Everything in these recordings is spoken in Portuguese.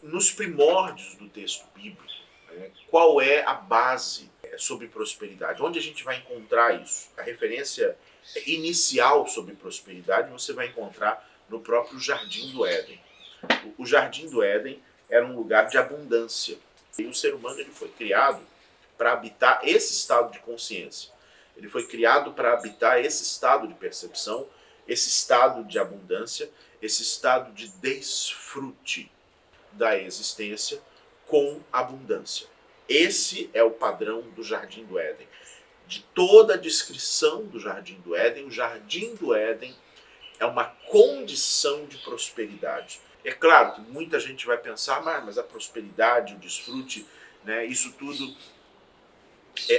Nos primórdios do texto bíblico, né, qual é a base sobre prosperidade? Onde a gente vai encontrar isso? A referência inicial sobre prosperidade você vai encontrar no próprio Jardim do Éden. O Jardim do Éden era um lugar de abundância. E o ser humano ele foi criado para habitar esse estado de consciência. Ele foi criado para habitar esse estado de percepção, esse estado de abundância, esse estado de desfrute da existência com abundância. Esse é o padrão do Jardim do Éden. De toda a descrição do Jardim do Éden, o Jardim do Éden é uma condição de prosperidade. É claro que muita gente vai pensar, mas a prosperidade, o desfrute, né, isso tudo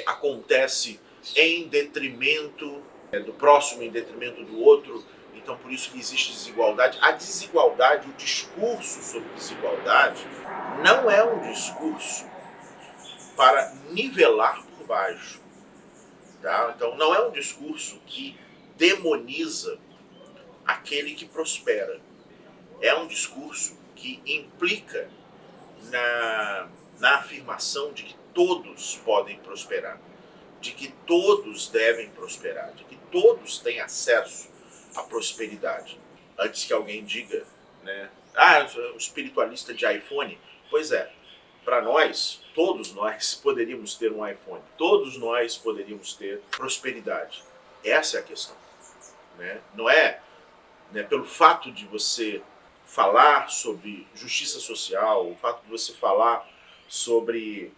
acontece em detrimento do próximo, em detrimento do outro. Então, por isso que existe desigualdade. A desigualdade, o discurso sobre desigualdade, não é um discurso para nivelar por baixo. Tá? Então, não é um discurso que demoniza aquele que prospera. É um discurso que implica na afirmação de que todos podem prosperar, de que todos devem prosperar, de que todos têm acesso à prosperidade. Antes que alguém diga, né, eu sou um espiritualista de iPhone. Pois é, para nós, todos nós poderíamos ter um iPhone, todos nós poderíamos ter prosperidade. Essa é a questão. Né? Não é, né, pelo fato de você falar sobre justiça social, o fato de você falar sobre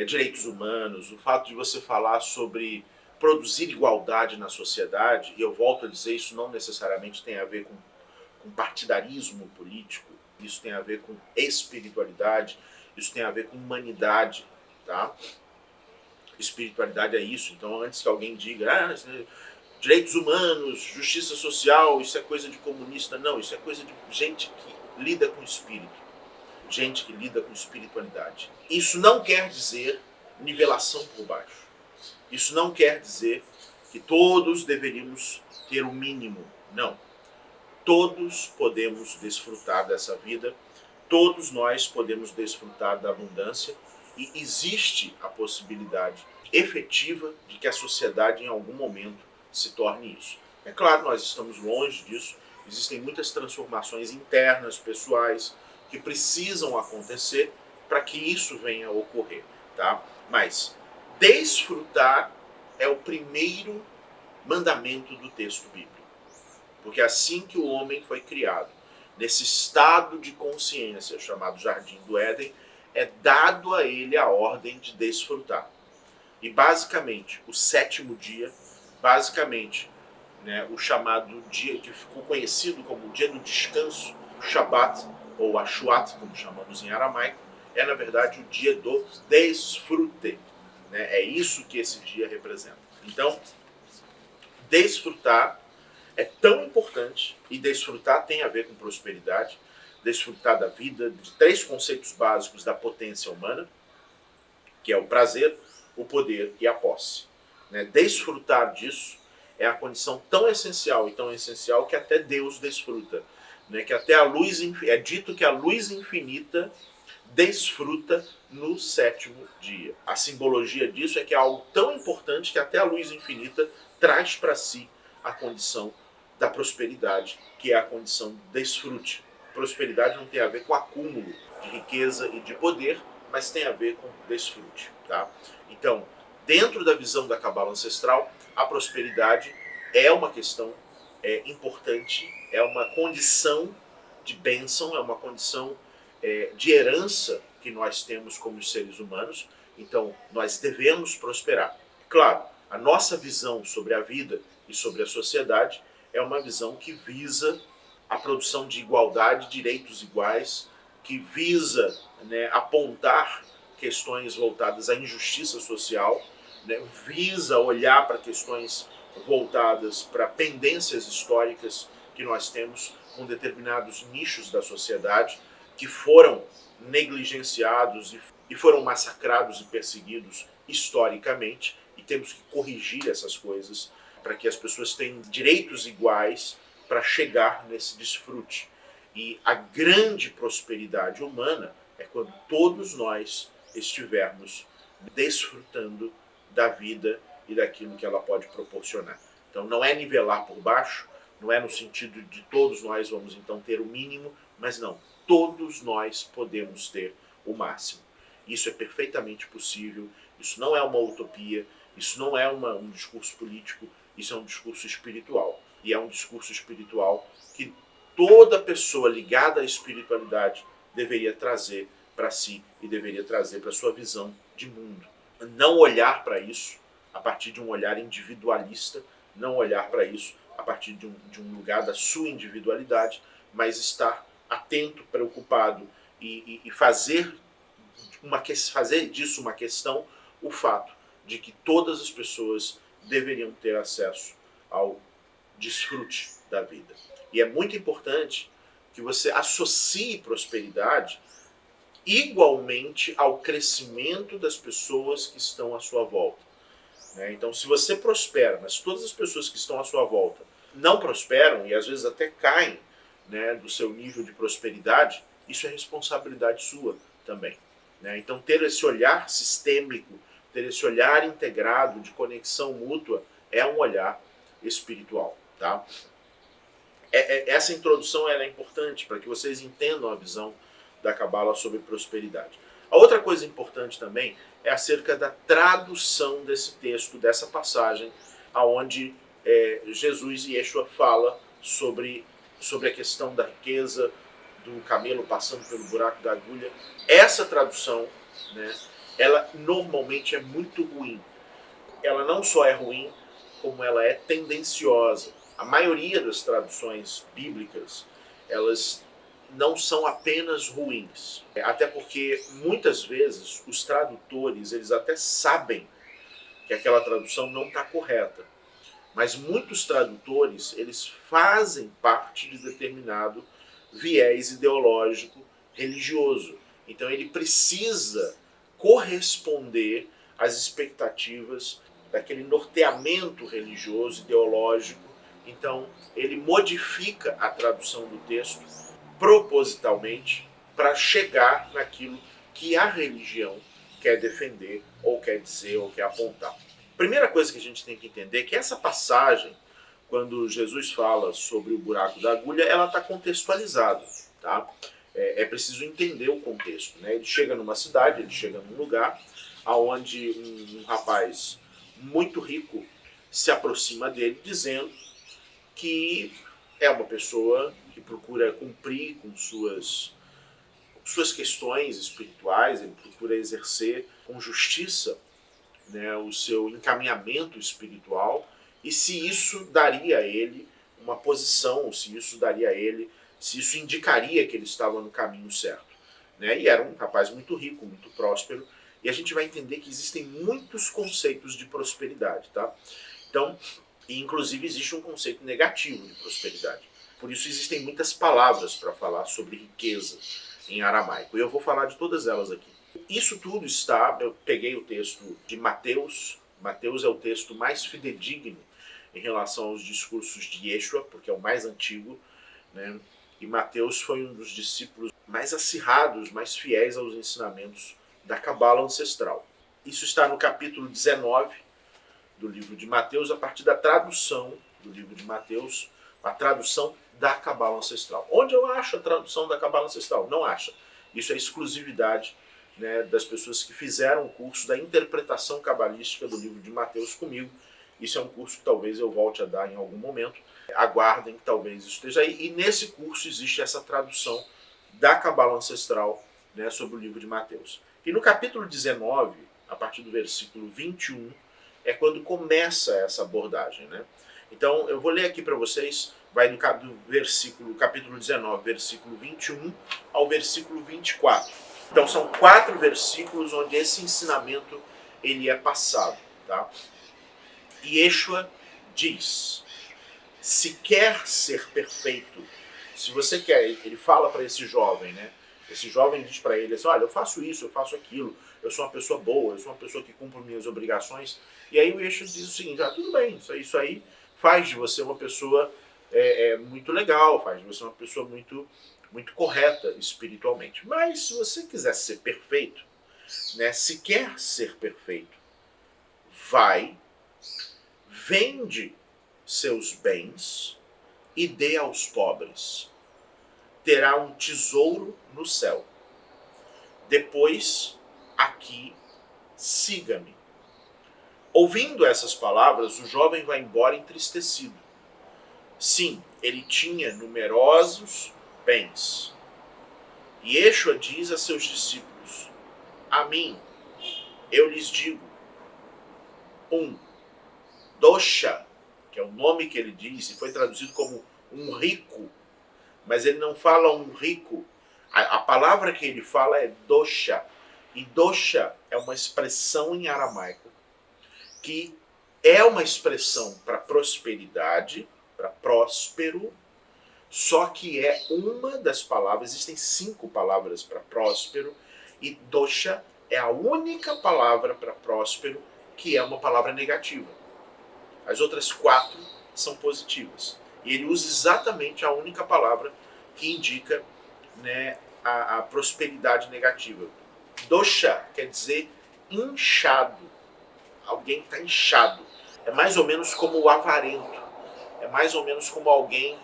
direitos humanos, o fato de você falar sobre produzir igualdade na sociedade, e eu volto a dizer, isso não necessariamente tem a ver com partidarismo político, isso tem a ver com espiritualidade, isso tem a ver com humanidade, tá? Espiritualidade é isso. Então, antes que alguém diga, direitos humanos, justiça social, isso é coisa de comunista. Não, isso é coisa de gente que lida com espírito, gente que lida com espiritualidade. Isso não quer dizer nivelação por baixo. Isso não quer dizer que todos deveríamos ter o mínimo. Não. Todos podemos desfrutar dessa vida, todos nós podemos desfrutar da abundância, e existe a possibilidade efetiva de que a sociedade em algum momento se torne isso. É claro, nós estamos longe disso, existem muitas transformações internas, pessoais, que precisam acontecer para que isso venha a ocorrer. Tá? Mas desfrutar é o primeiro mandamento do texto bíblico. Porque assim que o homem foi criado, nesse estado de consciência chamado Jardim do Éden, é dado a ele a ordem de desfrutar. E basicamente, o sétimo dia, basicamente, né, o chamado dia que ficou conhecido como o dia do descanso, o Shabat, ou Ashuat, como chamamos em aramaico, é na verdade o dia do desfrute. Né? É isso que esse dia representa. Então, desfrutar é tão importante, e desfrutar tem a ver com prosperidade, desfrutar da vida, de três conceitos básicos da potência humana, que é o prazer, o poder e a posse. Né? Desfrutar disso é a condição tão essencial e tão essencial que até Deus desfruta. Né? Que até a luz, é dito que a luz infinita desfruta no sétimo dia. A simbologia disso é que é algo tão importante que até a luz infinita traz para si a condição da prosperidade, que é a condição de desfrute. Prosperidade não tem a ver com acúmulo de riqueza e de poder, mas tem a ver com desfrute. Tá? Então, dentro da visão da Cabala ancestral, a prosperidade é uma questão importante, é uma condição de bênção, é uma condição de herança que nós temos como seres humanos. Então, nós devemos prosperar. Claro, a nossa visão sobre a vida e sobre a sociedade é uma visão que visa a produção de igualdade, direitos iguais, que visa, né, apontar questões voltadas à injustiça social, né, visa olhar para questões voltadas para pendências históricas que nós temos com determinados nichos da sociedade que foram negligenciados e foram massacrados e perseguidos historicamente, e temos que corrigir essas coisas para que as pessoas tenham direitos iguais para chegar nesse desfrute. E a grande prosperidade humana é quando todos nós estivermos desfrutando da vida e daquilo que ela pode proporcionar. Então não é nivelar por baixo, não é no sentido de todos nós vamos então ter o mínimo, mas não, todos nós podemos ter o máximo. Isso é perfeitamente possível, isso não é uma utopia, isso não é um discurso político, isso é um discurso espiritual. E é um discurso espiritual que toda pessoa ligada à espiritualidade deveria trazer para si e deveria trazer para sua visão de mundo. Não olhar para isso a partir de um olhar individualista, não olhar para isso a partir de um lugar da sua individualidade, mas estar atento, preocupado e fazer disso uma questão, o fato de que todas as pessoas deveriam ter acesso ao desfrute da vida. E é muito importante que você associe prosperidade igualmente ao crescimento das pessoas que estão à sua volta. Então, se você prospera, mas todas as pessoas que estão à sua volta não prosperam e às vezes até caem, do seu nível de prosperidade, isso é responsabilidade sua também. Então, ter esse olhar sistêmico, ter esse olhar integrado de conexão mútua é um olhar espiritual. Tá? Essa introdução é importante para que vocês entendam a visão da Cabala sobre prosperidade. A outra coisa importante também é acerca da tradução desse texto, dessa passagem, aonde Jesus e Yeshua fala sobre a questão da riqueza, do camelo passando pelo buraco da agulha. Essa tradução, ela normalmente é muito ruim. Ela não só é ruim, como ela é tendenciosa. A maioria das traduções bíblicas, elas não são apenas ruins. Até porque, muitas vezes, os tradutores, eles até sabem que aquela tradução não está correta. Mas muitos tradutores, eles fazem parte de determinado viés ideológico religioso. Então ele precisa corresponder às expectativas daquele norteamento religioso, ideológico. Então ele modifica a tradução do texto propositalmente para chegar naquilo que a religião quer defender, ou quer dizer, ou quer apontar. Primeira coisa que a gente tem que entender é que essa passagem, quando Jesus fala sobre o buraco da agulha, ela está contextualizada. Tá? É preciso entender o contexto. Ele chega numa cidade, ele chega num lugar onde um rapaz muito rico se aproxima dele dizendo que é uma pessoa que procura cumprir com suas questões espirituais, ele procura exercer com justiça o seu encaminhamento espiritual, e se isso daria a ele uma posição, se isso indicaria que ele estava no caminho certo. E era um rapaz muito rico, muito próspero, e a gente vai entender que existem muitos conceitos de prosperidade. Tá? Então, inclusive existe um conceito negativo de prosperidade. Por isso existem muitas palavras para falar sobre riqueza em aramaico, e eu vou falar de todas elas aqui. Isso tudo eu peguei o texto de Mateus. Mateus é o texto mais fidedigno em relação aos discursos de Yeshua, porque é o mais antigo, e Mateus foi um dos discípulos mais acirrados, mais fiéis aos ensinamentos da Cabala ancestral. Isso está no capítulo 19 do livro de Mateus, a partir da tradução do livro de Mateus, a tradução da Cabala ancestral. Onde eu acho a tradução da Cabala ancestral? Não acha. Isso é exclusividade das pessoas que fizeram o curso da interpretação cabalística do livro de Mateus comigo. Isso é um curso que talvez eu volte a dar em algum momento. Aguardem que talvez isso esteja aí. E nesse curso existe essa tradução da Cabala ancestral sobre o livro de Mateus. E no capítulo 19, a partir do versículo 21, é quando começa essa abordagem. Então eu vou ler aqui para vocês, vai do capítulo 19, versículo 21 ao versículo 24. Então são 4 versículos onde esse ensinamento ele é passado. Tá? E Yeshua diz: se quer ser perfeito, se você quer, ele fala para esse jovem, Esse jovem diz para ele assim: olha, eu faço isso, eu faço aquilo, eu sou uma pessoa boa, eu sou uma pessoa que cumpre minhas obrigações. E aí o Yeshua diz o seguinte: tudo bem, isso aí faz de você uma pessoa muito legal, faz de você uma pessoa muito muito correta espiritualmente. Mas se você quiser ser perfeito, né, se quer ser perfeito, vai, vende seus bens e dê aos pobres. Terá um tesouro no céu. Depois, aqui, siga-me. Ouvindo essas palavras, o jovem vai embora entristecido. Sim, ele tinha numerosos bens. E Yeshua diz a seus discípulos: a mim, eu lhes digo, dosha, que é o nome que ele diz, e foi traduzido como um rico, mas ele não fala um rico. A palavra que ele fala é dosha. E dosha é uma expressão em aramaico que é uma expressão para prosperidade, para próspero, só que é uma das palavras, existem 5 palavras para próspero, e dosha é a única palavra para próspero que é uma palavra negativa. As outras 4 são positivas. E ele usa exatamente a única palavra que indica, né, a prosperidade negativa. Dosha quer dizer inchado. Alguém está inchado. É mais ou menos como o avarento. É mais ou menos como alguém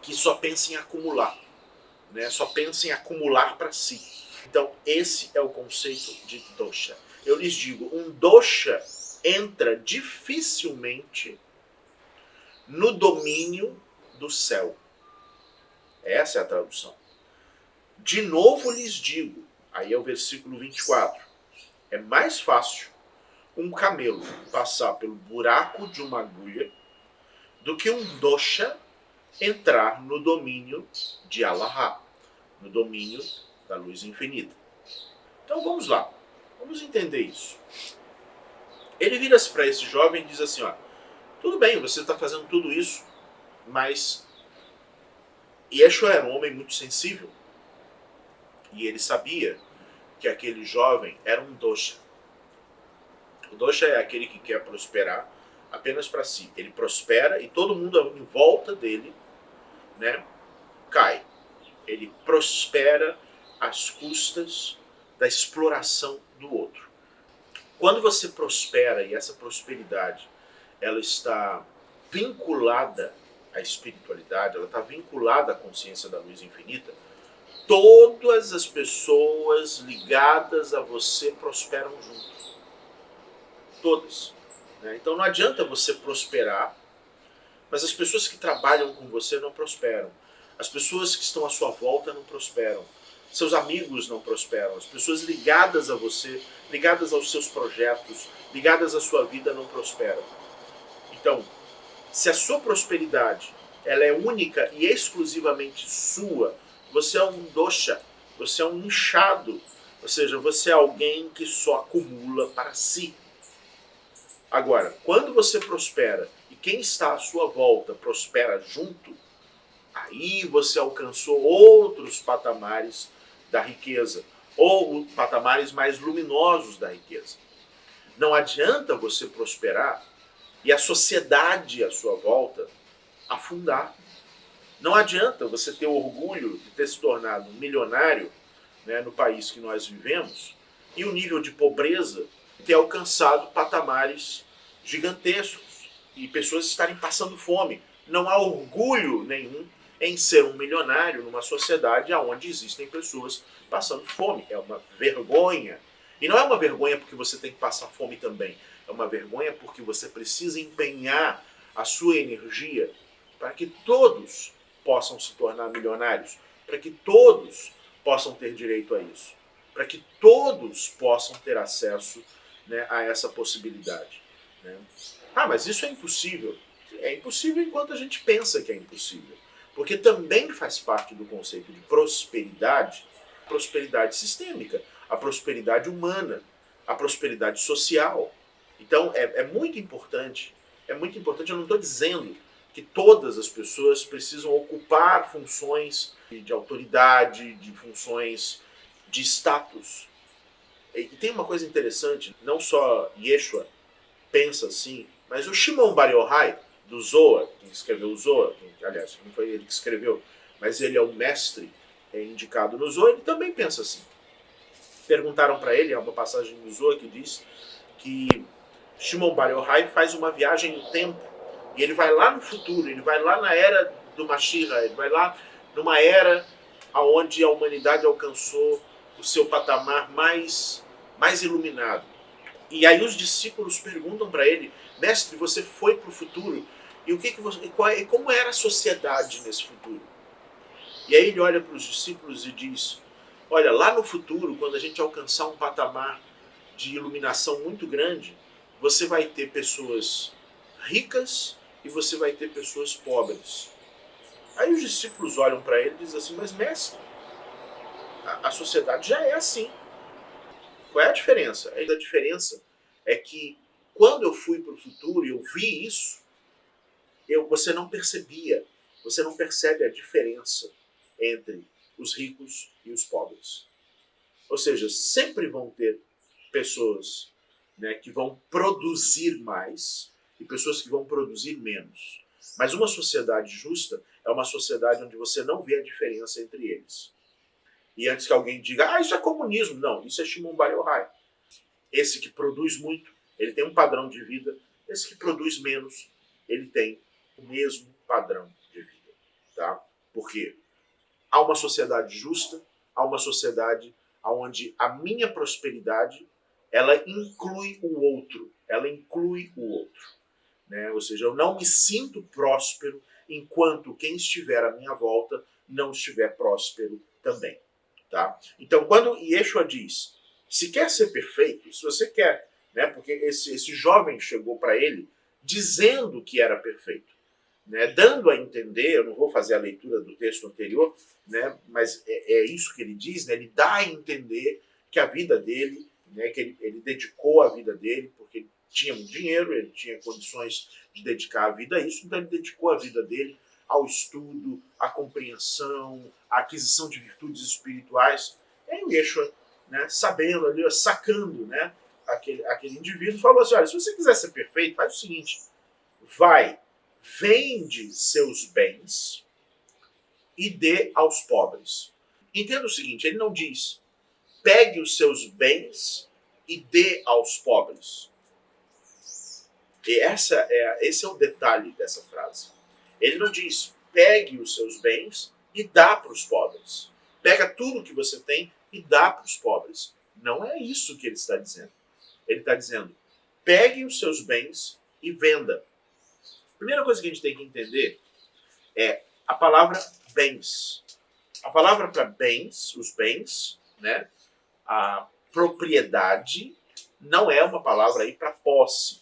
que só pensa em acumular, né? Só pensa em acumular para si. Então, esse é o conceito de dosha. Eu lhes digo, um dosha entra dificilmente no domínio do céu. Essa é a tradução. De novo lhes digo, aí é o versículo 24, é mais fácil um camelo passar pelo buraco de uma agulha do que um dosha entrar no domínio de Allah, no domínio da luz infinita. Então vamos lá, vamos entender isso. Ele vira-se para esse jovem e diz assim, ó, tudo bem, você está fazendo tudo isso, mas Yeshua era um homem muito sensível e ele sabia que aquele jovem era um dosha. O dosha é aquele que quer prosperar apenas para si. Ele prospera e todo mundo em volta dele, né, cai. Ele prospera às custas da exploração do outro. Quando você prospera e essa prosperidade ela está vinculada à espiritualidade, ela está vinculada à consciência da luz infinita, todas as pessoas ligadas a você prosperam juntos. Todas. Né? Então não adianta você prosperar, mas as pessoas que trabalham com você não prosperam. As pessoas que estão à sua volta não prosperam. Seus amigos não prosperam. As pessoas ligadas a você, ligadas aos seus projetos, ligadas à sua vida não prosperam. Então, se a sua prosperidade ela é única e exclusivamente sua, você é um dosha, você é um inchado, ou seja, você é alguém que só acumula para si. Agora, quando você prospera e quem está à sua volta prospera junto, aí você alcançou outros patamares da riqueza, ou patamares mais luminosos da riqueza. Não adianta você prosperar e a sociedade à sua volta afundar. Não adianta você ter orgulho de ter se tornado um milionário, né, no país que nós vivemos e o nível de pobreza ter alcançado patamares gigantescos e pessoas estarem passando fome. Não há orgulho nenhum em ser um milionário numa sociedade onde existem pessoas passando fome. É uma vergonha. E não é uma vergonha porque você tem que passar fome também. É uma vergonha porque você precisa empenhar a sua energia para que todos possam se tornar milionários, para que todos possam ter direito a isso, para que todos possam ter acesso, né, a essa possibilidade. Né? Ah, mas isso é impossível. É impossível enquanto a gente pensa que é impossível. Porque também faz parte do conceito de prosperidade, prosperidade sistêmica, a prosperidade humana, a prosperidade social. Então é muito importante, eu não estou dizendo que todas as pessoas precisam ocupar funções de autoridade, de funções de status. E tem uma coisa interessante, não só Yeshua pensa assim, mas o Shimon Bar Yochai, do Zohar, que escreveu o Zohar, aliás, não foi ele que escreveu, mas ele é um mestre indicado no Zohar, ele também pensa assim. Perguntaram para ele, há uma passagem no Zohar que diz que Shimon Bar Yochai faz uma viagem no tempo, e ele vai lá no futuro, ele vai lá na era do Mashiach, ele vai lá numa era onde a humanidade alcançou o seu patamar mais iluminado. E aí os discípulos perguntam para ele: mestre, você foi para o futuro, e o que você, como era a sociedade nesse futuro? E aí ele olha para os discípulos e diz: olha, lá no futuro, quando a gente alcançar um patamar de iluminação muito grande, você vai ter pessoas ricas e você vai ter pessoas pobres. Aí os discípulos olham para ele e dizem assim: mas mestre, a sociedade já é assim. Qual é a diferença? A diferença é que quando eu fui para o futuro e eu vi isso, você não percebia, você não percebe a diferença entre os ricos e os pobres. Ou seja, sempre vão ter pessoas, né, que vão produzir mais e pessoas que vão produzir menos. Mas uma sociedade justa é uma sociedade onde você não vê a diferença entre eles. E antes que alguém diga: isso é comunismo. Não, isso é Shimon Bar Yochai. Esse que produz muito, ele tem um padrão de vida. Esse que produz menos, ele tem o mesmo padrão de vida. Tá? Por quê? Há uma sociedade justa, há uma sociedade onde a minha prosperidade ela inclui o outro. Ela inclui o outro. Né? Ou seja, eu não me sinto próspero enquanto quem estiver à minha volta não estiver próspero também. Tá? Então, quando Yeshua diz: se quer ser perfeito, se você quer, né, porque esse jovem chegou para ele dizendo que era perfeito, né, dando a entender, eu não vou fazer a leitura do texto anterior, né, mas é isso que ele diz, né, ele dá a entender que a vida dele, né, que ele dedicou a vida dele, porque ele tinha muito dinheiro, ele tinha condições de dedicar a vida a isso, então ele dedicou a vida dele ao estudo, à compreensão, à aquisição de virtudes espirituais. E aí o Yeshua, né, sabendo ali, sacando, né, aquele indivíduo, falou assim: olha, se você quiser ser perfeito, faz o seguinte, vai, vende seus bens e dê aos pobres. Entenda o seguinte, ele não diz: pegue os seus bens e dê aos pobres. E esse é o detalhe dessa frase. Ele não diz: pegue os seus bens e dá para os pobres. Pega tudo que você tem e dá para os pobres. Não é isso que ele está dizendo. Ele está dizendo: pegue os seus bens e venda. A primeira coisa que a gente tem que entender é a palavra bens. A palavra para bens, os bens, né, a propriedade, não é uma palavra aí para posse.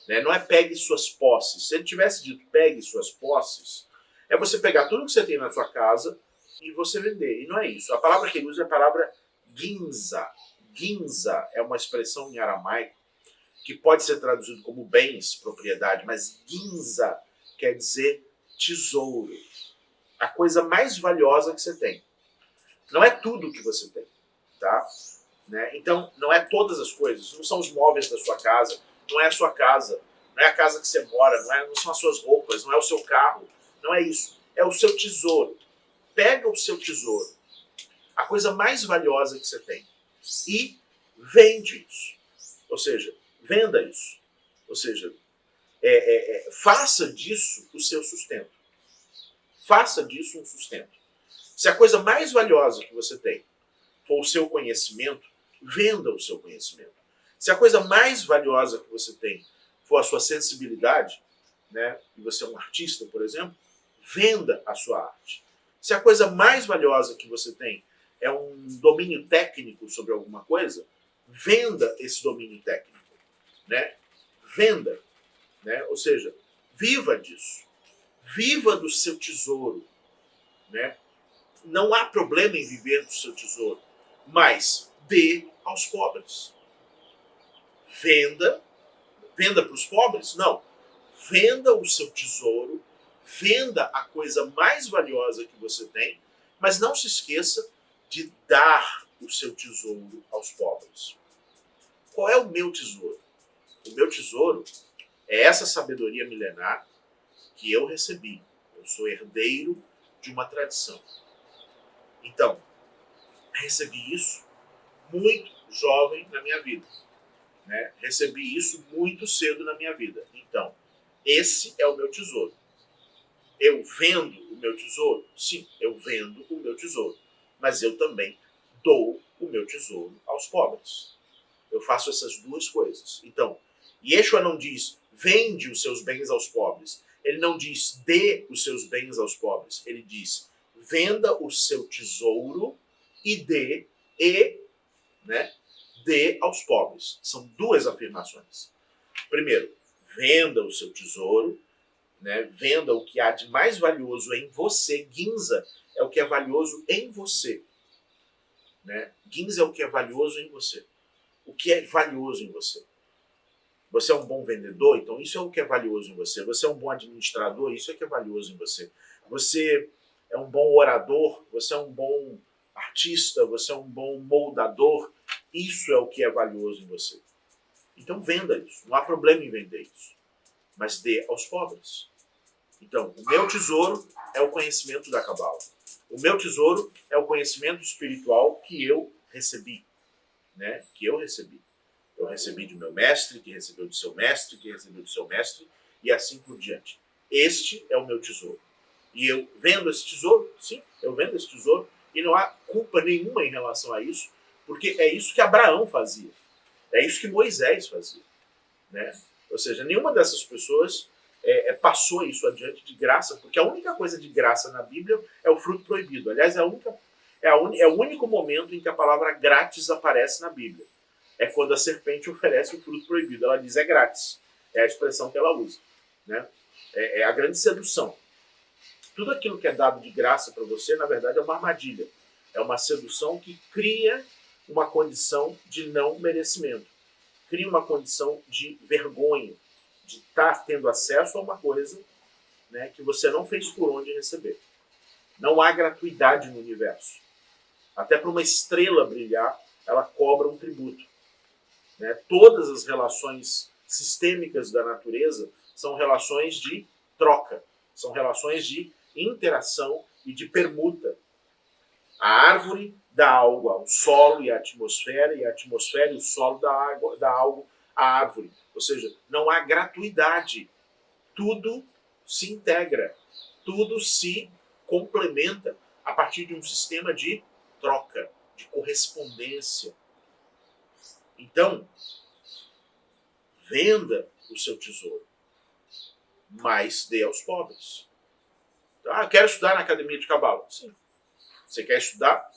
Né? Não é pegue suas posses. Se ele tivesse dito pegue suas posses, é você pegar tudo que você tem na sua casa e você vender. E não é isso. A palavra que ele usa é a palavra ginza. Ginza é uma expressão em aramaico que pode ser traduzido como bens, propriedade, mas ginza quer dizer tesouro. A coisa mais valiosa que você tem. Não é tudo que você tem. Tá? Né? Então, não é todas as coisas. Não são os móveis da sua casa. Não é a sua casa, não é a casa que você mora, não são as suas roupas, não é o seu carro, não é isso. É o seu tesouro. Pega o seu tesouro, a coisa mais valiosa que você tem, e vende isso. Ou seja, venda isso. Ou seja, faça disso o seu sustento. Faça disso um sustento. Se a coisa mais valiosa que você tem for o seu conhecimento, venda o seu conhecimento. Se a coisa mais valiosa que você tem for a sua sensibilidade, né, e você é um artista, por exemplo, venda a sua arte. Se a coisa mais valiosa que você tem é um domínio técnico sobre alguma coisa, venda esse domínio técnico. Né? Venda. Né? Ou seja, viva disso. Viva do seu tesouro. Né? Não há problema em viver do seu tesouro, mas dê aos pobres. Venda para os pobres? Não. Venda o seu tesouro, venda a coisa mais valiosa que você tem, mas não se esqueça de dar o seu tesouro aos pobres. Qual é o meu tesouro? O meu tesouro é essa sabedoria milenar que eu recebi. Eu sou herdeiro de uma tradição. Então, recebi isso muito jovem na minha vida. Né? Recebi isso muito cedo na minha vida. Então, esse é o meu tesouro. Eu vendo o meu tesouro? Sim, eu vendo o meu tesouro. Mas eu também dou o meu tesouro aos pobres. Eu faço essas duas coisas. Então, Yeshua não diz, vende os seus bens aos pobres. Ele não diz, dê os seus bens aos pobres. Ele diz, venda o seu tesouro e dê aos pobres. São duas afirmações. Primeiro, venda o seu tesouro, né? Venda o que há de mais valioso em você. Ginza é o que é valioso em você. Né? Ginza é o que é valioso em você. O que é valioso em você? Você é um bom vendedor, então isso é o que é valioso em você. Você é um bom administrador, isso é o que é valioso em você. Você é um bom orador, você é um bom artista, você é um bom moldador, isso é o que é valioso em você. Então venda isso, não há problema em vender isso, mas dê aos pobres. Então, o meu tesouro é o conhecimento da Cabala. O meu tesouro é o conhecimento espiritual que eu recebi. Né? Que eu recebi. Eu recebi do meu mestre, que recebeu do seu mestre, que recebeu do seu mestre, e assim por diante. Este é o meu tesouro. E eu vendo esse tesouro, sim, eu vendo esse tesouro, e não há culpa nenhuma em relação a isso, porque é isso que Abraão fazia. É isso que Moisés fazia. Né? Ou seja, nenhuma dessas pessoas passou isso adiante de graça, porque a única coisa de graça na Bíblia é o fruto proibido. Aliás, é o único momento em que a palavra grátis aparece na Bíblia. É quando a serpente oferece o fruto proibido. Ela diz é grátis. É a expressão que ela usa. Né? É a grande sedução. Tudo aquilo que é dado de graça para você, na verdade, é uma armadilha. É uma sedução que cria uma condição de não merecimento. Cria uma condição de vergonha, de estar tendo acesso a uma coisa, né, que você não fez por onde receber. Não há gratuidade no universo. Até para uma estrela brilhar, ela cobra um tributo. Né? Todas as relações sistêmicas da natureza são relações de troca, são relações de interação e de permuta. A árvore dá algo ao solo e à atmosfera, e a atmosfera e o solo dá algo à árvore. Ou seja, não há gratuidade. Tudo se integra, tudo se complementa a partir de um sistema de troca, de correspondência. Então, venda o seu tesouro, mas dê aos pobres. Então, quero estudar na academia de Cabala. Sim. Você quer estudar?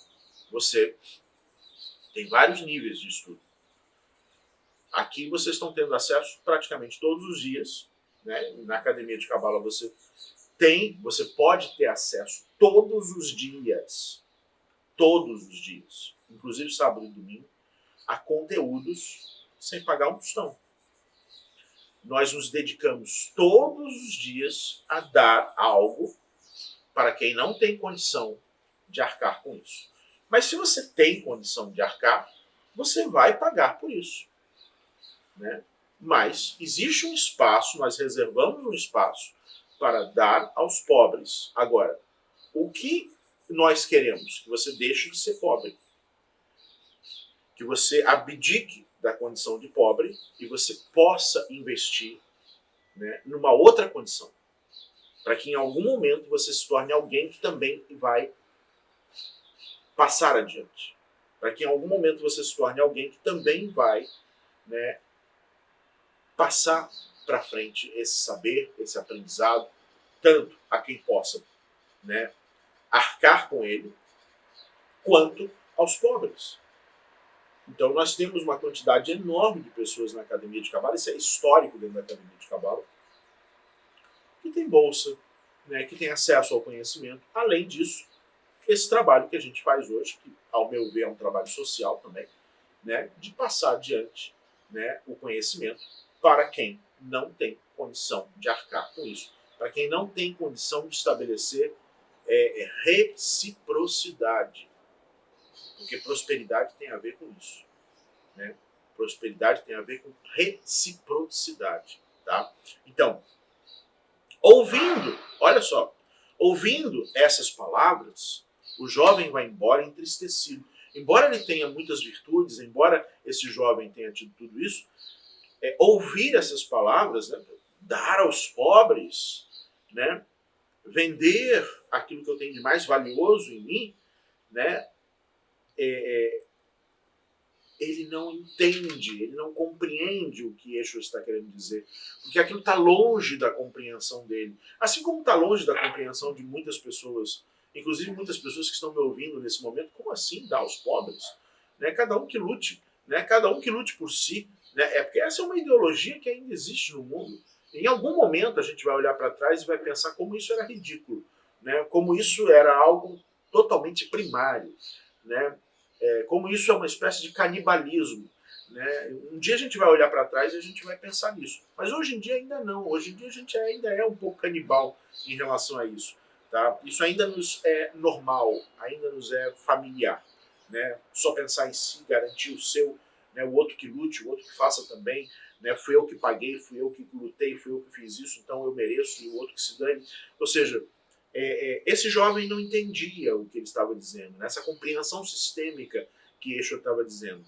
Você tem vários níveis de estudo. Aqui vocês estão tendo acesso praticamente todos os dias. Né? Na academia de Cabala você pode ter acesso todos os dias, inclusive sábado e domingo, a conteúdos sem pagar um tostão. Nós nos dedicamos todos os dias a dar algo para quem não tem condição de arcar com isso. Mas se você tem condição de arcar, você vai pagar por isso. Né? Mas existe um espaço, nós reservamos um espaço para dar aos pobres. Agora, o que nós queremos? Que você deixe de ser pobre. Que você abdique da condição de pobre e você possa investir, né, numa outra condição. Para que em algum momento você se torne alguém que também vai passar adiante. Para que em algum momento você se torne alguém que também vai, né, passar para frente esse saber, esse aprendizado, tanto a quem possa, né, arcar com ele, quanto aos pobres. Então nós temos uma quantidade enorme de pessoas na Academia de Cabala, isso é histórico dentro da Academia de Cabala, que tem bolsa, né, que tem acesso ao conhecimento. Além disso, esse trabalho que a gente faz hoje, que ao meu ver é um trabalho social também, né, de passar adiante, né, o conhecimento para quem não tem condição de arcar com isso, para quem não tem condição de estabelecer reciprocidade. Porque prosperidade tem a ver com isso. Né? Prosperidade tem a ver com reciprocidade. Tá? Então, ouvindo Ouvindo essas palavras, o jovem vai embora entristecido. Embora ele tenha muitas virtudes, embora esse jovem tenha tido tudo isso, ouvir essas palavras, né, dar aos pobres, né, vender aquilo que eu tenho de mais valioso em mim, né, ele não entende, ele não compreende o que Yeshua está querendo dizer, porque aquilo está longe da compreensão dele. Assim como está longe da compreensão de muitas pessoas, inclusive muitas pessoas que estão me ouvindo nesse momento. Como assim dar aos pobres? Né? Cada um que lute, né? Cada um que lute por si. Né? É porque essa é uma ideologia que ainda existe no mundo. Em algum momento a gente vai olhar para trás e vai pensar como isso era ridículo, né? Como isso era algo totalmente primário, né? Como isso é uma espécie de canibalismo. Né? Um dia a gente vai olhar para trás e a gente vai pensar nisso. Mas hoje em dia ainda não. Hoje em dia a gente ainda é um pouco canibal em relação a isso. Tá? Isso ainda nos é normal, ainda nos é familiar. Né? Só pensar em si, garantir o seu, né? O outro que lute, o outro que faça também. Né? Fui eu que paguei, fui eu que lutei, fui eu que fiz isso, então eu mereço, e o outro que se dane. Ou seja, esse jovem não entendia o que ele estava dizendo, né? Essa compreensão sistêmica que Yeshua estava dizendo.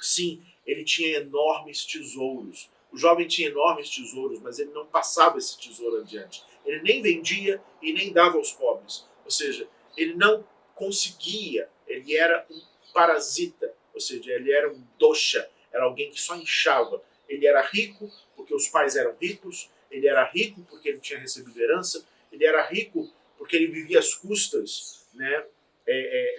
Sim, ele tinha enormes tesouros. O jovem tinha enormes tesouros, mas ele não passava esse tesouro adiante. Ele nem vendia e nem dava aos pobres. Ou seja, ele não conseguia, ele era um parasita, ou seja, ele era um dosha, era alguém que só inchava. Ele era rico porque os pais eram ricos, ele era rico porque ele tinha recebido herança, ele era rico porque ele vivia às custas, né,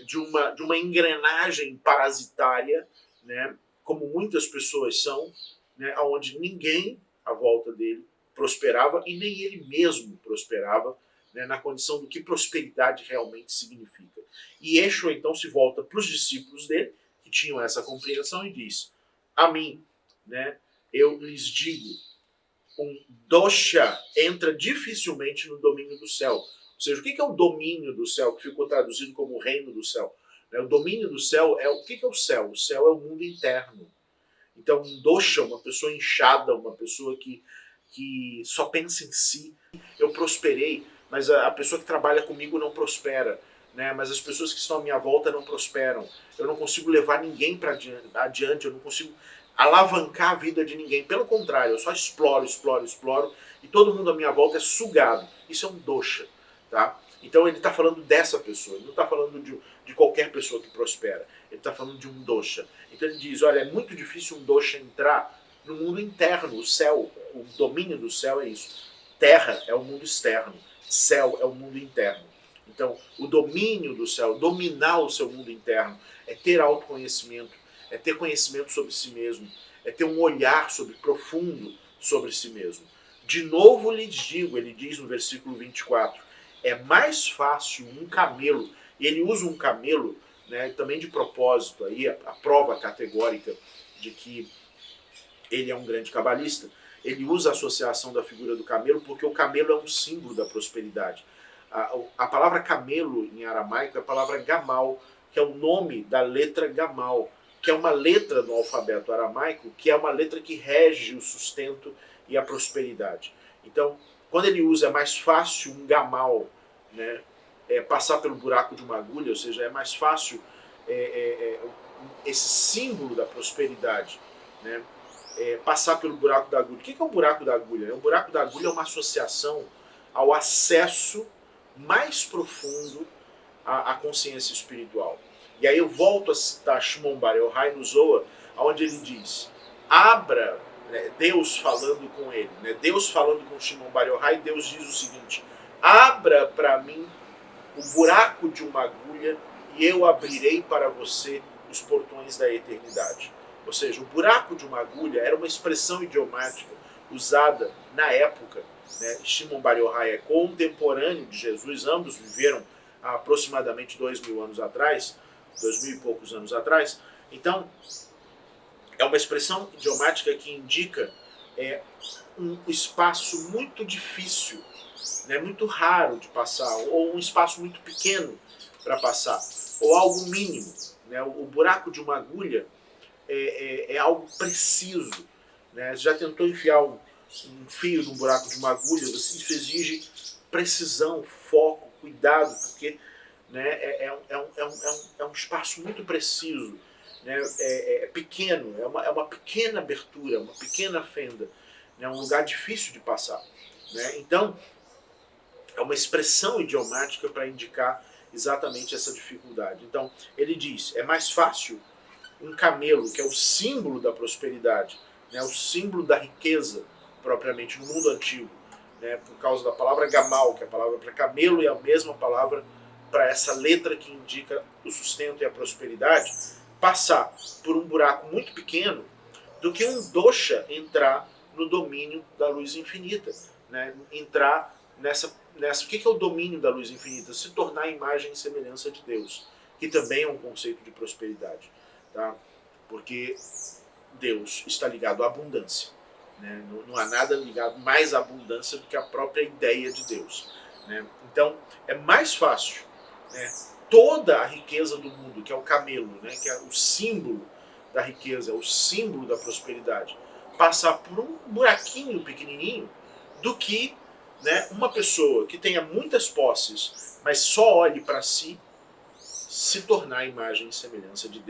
de uma engrenagem parasitária, né, como muitas pessoas são, né, onde ninguém à volta dele prosperava e nem ele mesmo prosperava, né, na condição do que prosperidade realmente significa. E Yeshua então se volta para os discípulos dele, que tinham essa compreensão, e diz: a mim, né, eu lhes digo, um dosha entra dificilmente no domínio do céu. Ou seja, o que é o domínio do céu, que ficou traduzido como o reino do céu? O domínio do céu é o que é o céu? O céu é o mundo interno. Então, um dosha, uma pessoa inchada, uma pessoa que só pensa em si. Eu prosperei, mas a pessoa que trabalha comigo não prospera. Né? Mas as pessoas que estão à minha volta não prosperam. Eu não consigo levar ninguém para adiante, eu não consigo alavancar a vida de ninguém. Pelo contrário, eu só exploro, e todo mundo à minha volta é sugado. Isso é um dosha. Tá? Então ele está falando dessa pessoa, ele não está falando de qualquer pessoa que prospera. Ele está falando de um dosha. Então ele diz, olha, é muito difícil um dosha entrar no mundo interno, o céu, o domínio do céu é isso. Terra é o mundo externo, céu é o mundo interno. Então, o domínio do céu, dominar o seu mundo interno, é ter autoconhecimento, é ter conhecimento sobre si mesmo, é ter um olhar profundo sobre si mesmo. De novo lhes digo, ele diz no versículo 24, é mais fácil um camelo, e ele usa um camelo, né, também de propósito, aí a prova categórica de que ele é um grande cabalista. Ele usa a associação da figura do camelo porque o camelo é um símbolo da prosperidade. A palavra camelo em aramaico é a palavra gamal, que é o nome da letra gamal, que é uma letra no alfabeto aramaico, que é uma letra que rege o sustento e a prosperidade. Então, quando ele usa é mais fácil um gamal, né, passar pelo buraco de uma agulha, ou seja, é mais fácil esse símbolo da prosperidade, né, passar pelo buraco da agulha. O que é o buraco da agulha? O buraco da agulha é uma associação ao acesso mais profundo à consciência espiritual. E aí eu volto a citar Shimon Bar Yochai no Zohar, onde ele diz, abra, né, Deus falando com ele, né, Deus falando com Shimon Bar Yochai, Deus diz o seguinte, abra para mim o buraco de uma agulha e eu abrirei para você os portões da eternidade. Ou seja, o buraco de uma agulha era uma expressão idiomática usada na época. Né? Shimon Bar Yochai é contemporâneo de Jesus, ambos viveram há aproximadamente 2000 anos atrás, 2000 e poucos anos atrás. Então, é uma expressão idiomática que indica um espaço muito difícil, né, muito raro de passar, ou um espaço muito pequeno para passar, ou algo mínimo. Né? O buraco de uma agulha é algo preciso. Né? Você já tentou enfiar um fio no buraco de uma agulha? Isso exige precisão, foco, cuidado, porque, né, é um espaço muito preciso, né, é pequeno, é uma pequena abertura, uma pequena fenda, né, um lugar difícil de passar. Né? Então, é uma expressão idiomática para indicar exatamente essa dificuldade. Então, ele diz, é mais fácil um camelo, que é o símbolo da prosperidade, né, o símbolo da riqueza, propriamente, no mundo antigo, né, por causa da palavra gamal, que é a palavra para camelo, e a mesma palavra para essa letra que indica o sustento e a prosperidade, passar por um buraco muito pequeno, do que um dosha entrar no domínio da luz infinita. Né, entrar nessa. O que é o domínio da luz infinita? Se tornar a imagem e semelhança de Deus, que também é um conceito de prosperidade. Tá? Porque Deus está ligado à abundância. Né? Não há nada ligado mais à abundância do que a própria ideia de Deus. Né? Então, é mais fácil, né, toda a riqueza do mundo, que é o camelo, né, que é o símbolo da riqueza, é o símbolo da prosperidade, passar por um buraquinho pequenininho, do que, né, uma pessoa que tenha muitas posses, mas só olhe para si, se tornar a imagem e semelhança de Deus.